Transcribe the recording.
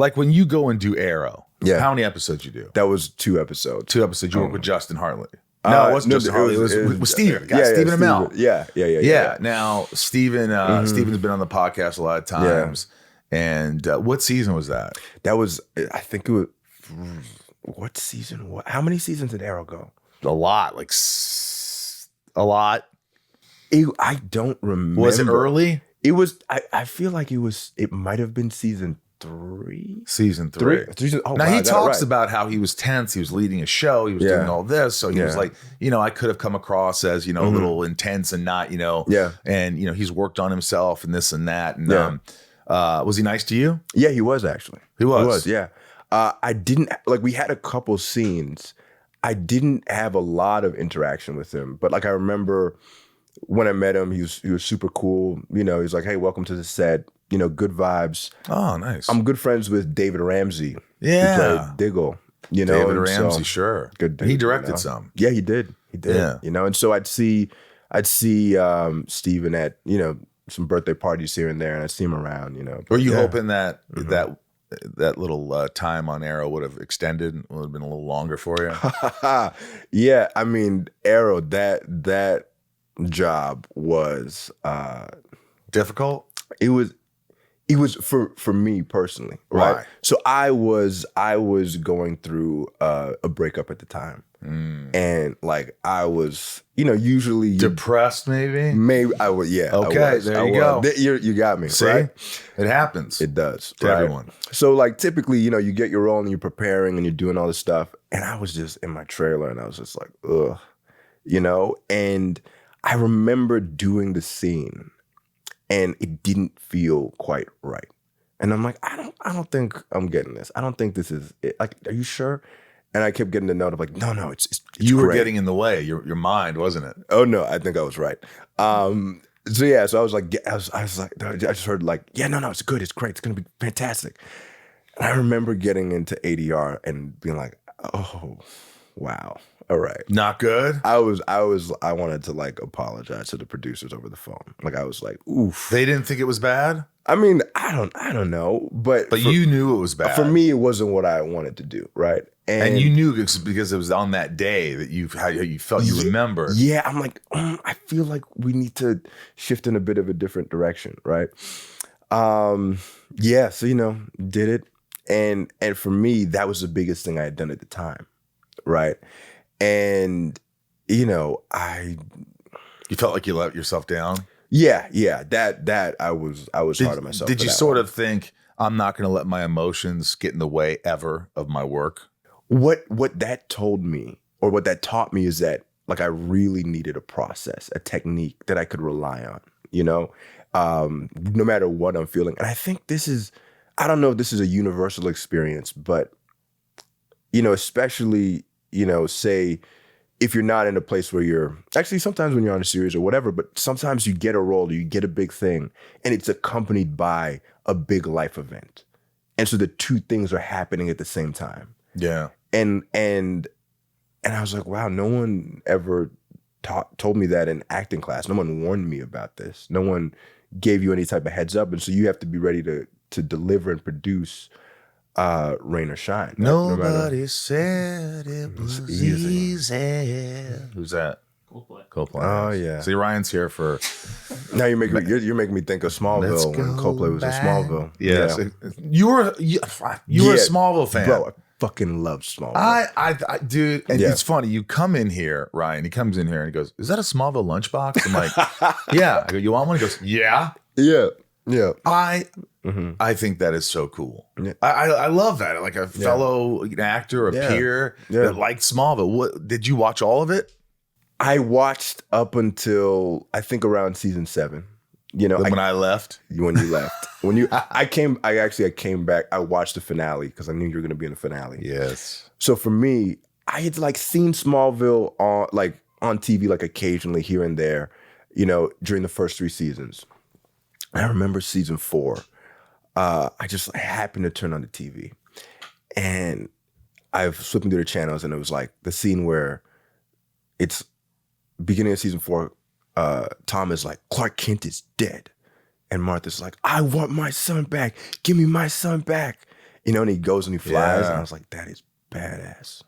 Like when you go and do Arrow, how many episodes you do? That was 2 episodes. 2 episodes. You work with Justin Hartley. No, it wasn't Justin Hartley. It was with Steven. Steven Amell. Yeah. Now, Steven, Steven's been on the podcast a lot of times. And what season was that? That was, I think it was, what season? How many seasons did Arrow go? A lot. A lot. I don't remember. Was it early? It was, I feel like it might have been season 3. Season 3. Now he talks about how he was tense. He was leading a show. He was doing all this. So he was like, I could have come across as, a little intense and not, and, he's worked on himself and this and that. And was he nice to you? Yeah, he was actually. He was, yeah. I didn't, we had a couple scenes. I didn't have a lot of interaction with him, but I remember when I met him, he was super cool. He's like, hey, welcome to the set. Good vibes. Oh, nice. I'm good friends with David Ramsey. Yeah. Who played Diggle. David Ramsey, sure. Good dude, he directed some. Yeah, he did. Yeah. And so I'd see Steven at, some birthday parties here and there, and I'd see him around, Were you hoping that that little time on Arrow would have extended, would have been a little longer for you? Yeah, I mean, Arrow, that job was difficult. It was for me personally, right? Why? So I was going through a breakup at the time, and I was usually depressed, maybe. Maybe I was. Yeah. Okay, there you go. You got me. See, right? It happens. It does to everyone. So typically, you get your role and you're preparing and you're doing all this stuff, and I was just in my trailer and I was just like, ugh, and I remember doing the scene. And it didn't feel quite right. And I'm like, I don't think I'm getting this. I don't think this is it. Are you sure? And I kept getting the note of no, it's you were great. getting in the way. Your mind, wasn't it? Oh no, I think I was right. So I was like, I just heard no, it's good, it's great, it's gonna be fantastic. And I remember getting into ADR and being like, oh, wow. All right. Not good? I wanted to apologize to the producers over the phone. I was like, oof. They didn't think it was bad? I mean, I don't know. But you knew it was bad. For me, it wasn't what I wanted to do, right? And you knew because it was on that day that how you felt, you remembered. Yeah, I'm like, I feel like we need to shift in a bit of a different direction, right? Yeah, so did it. And for me, that was the biggest thing I had done at the time, right? And, you felt like you let yourself down? Yeah. That I was hard on myself. Did you sort of think, I'm not going to let my emotions get in the way ever of my work? What that told me, or what that taught me, is that I really needed a process, a technique that I could rely on, no matter what I'm feeling. And I think I don't know if this is a universal experience, but, especially, say if you're not in a place where you're actually, sometimes when you're on a series or whatever, but sometimes you get a role or you get a big thing and it's accompanied by a big life event. And so the two things are happening at the same time. Yeah. And I was like, wow, no one ever told me that in acting class. No one warned me about this. No one gave you any type of heads up. And so you have to be ready to deliver and produce rain or shine. Nobody said it was easy. Who's that? Coldplay. Oh yeah. See, Ryan's here for. Now you're making me think of Smallville when Coldplay was in Smallville. Yes. Yeah. You were a Smallville fan, bro. I fucking love Smallville. I dude, and it's funny. You come in here, Ryan. He comes in here and he goes, "Is that a Smallville lunchbox?" I'm like, "Yeah." I go, "You want one?" He goes, "Yeah." Yeah. I think that is so cool. Yeah. I love that. Like a fellow actor, a peer that liked Smallville. What did you watch all of it? I watched up until I think around season 7. When I left. When you left. I came back. I watched the finale because I knew you were going to be in the finale. Yes. So for me, I had seen Smallville on TV occasionally here and there, during the first 3 seasons. I remember season 4. I happened to turn on the TV, and I was flipping through the channels, and it was the scene where it's beginning of season 4. Tom is like, Clark Kent is dead, and Martha's like, I want my son back. Give me my son back. you know, and he goes and he flies, and I was like, that is badass.